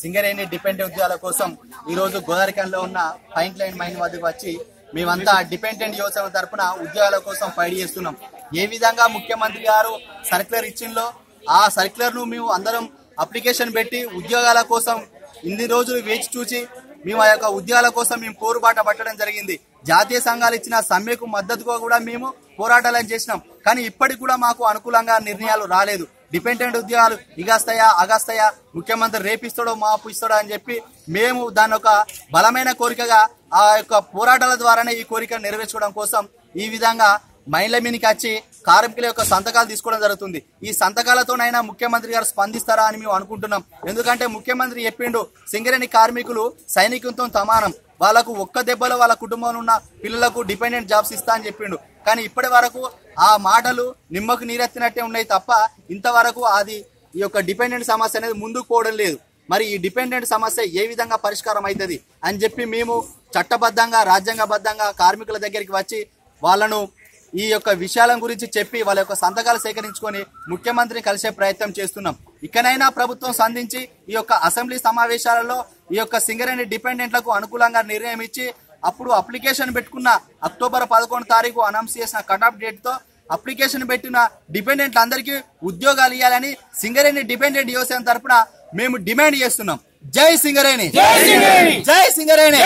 Singareni dependent ఉద్యోగాల కోసం ఈ రోజు గోదావరికంలో ఉన్న పైంట్ లైన్ మైన్ వద్దకు వచ్చి మేమంతా డిపెండెంట్ యువసేన తరపున ఉద్యోగాల కోసం ఫైట్ చేస్తున్నాం. ఏ విధంగా ముఖ్యమంత్రి గారు సర్క్యులర్ ఇచ్చిందో ఆ సర్క్యులర్ ను మేము అందరం అప్లికేషన్ పెట్టి ఉద్యోగాల కోసం ఇన్ని రోజులు వేచి చూసి మేము ఆ యొక్క ఉద్యోగాల కోసం మేము పోరుబాట పట్టడం జరిగింది. జాతీయ సంఘాలు ఇచ్చిన సమ్మెకు మద్దతుగా కూడా మేము పోరాటాలను చేసినాం. కానీ ఇప్పటికి కూడా మాకు అనుకూలంగా నిర్ణయాలు రాలేదు. డిపెండెంట్ ఉద్యోగాలు ఇగస్తాయా అగస్తాయా, ముఖ్యమంత్రి రేపిస్తాడో మాపు ఇస్తాడో అని చెప్పి మేము దాని ఒక బలమైన కోరికగా ఆ యొక్క పోరాటాల ద్వారానే ఈ కోరిక నెరవేర్చుకోవడం కోసం ఈ విధంగా మైన్ల మీదకి వచ్చి కార్మికుల యొక్క సంతకాలు తీసుకోవడం జరుగుతుంది. ఈ సంతకాలతోనైనా ముఖ్యమంత్రి గారు స్పందిస్తారా అని మేము అనుకుంటున్నాం. ఎందుకంటే ముఖ్యమంత్రి చెప్పిండు సింగరేణి కార్మికులు సైనికులతో సమానం, వాళ్ళకు ఒక్క దెబ్బలో వాళ్ళ కుటుంబంలో ఉన్న పిల్లలకు డిపెండెంట్ జాబ్స్ ఇస్తా అని చెప్పిండు. కానీ ఇప్పటి వరకు ఆ మాటలు నిమ్మకు నీరెత్తినట్టే ఉన్నాయి తప్ప ఇంతవరకు అది ఈ యొక్క డిపెండెంట్ సమస్య అనేది ముందుకు పోవడం లేదు. మరి ఈ డిపెండెంట్ సమస్య ఏ విధంగా పరిష్కారం అవుతుంది అని చెప్పి మేము చట్టబద్ధంగా రాజ్యాంగబద్ధంగా కార్మికుల దగ్గరికి వచ్చి వాళ్ళను ఈ యొక్క విషయాల గురించి చెప్పి వాళ్ళ యొక్క సంతకాలు సేకరించుకొని ముఖ్యమంత్రిని కలిసే ప్రయత్నం చేస్తున్నాం. ఇకనైనా ప్రభుత్వం సంధించి ఈ యొక్క అసెంబ్లీ సమావేశాలలో ఈ యొక్క సింగరేణి డిపెండెంట్లకు అనుకూలంగా నిర్ణయం ఇచ్చి అప్పుడు అప్లికేషన్ పెట్టుకున్న అక్టోబర్ 11 తారీఖు అనౌన్స్ చేసిన కట్ ఆఫ్ డేట్ తో అప్లికేషన్ పెట్టిన డిపెండెంట్ అందరికీ ఉద్యోగాలు ఇవ్వాలని సింగరేణి డిపెండెంట్ యువసేన తరపున మేము డిమాండ్ చేస్తున్నాం. జై సింగరేణి, జై సింగరేణి.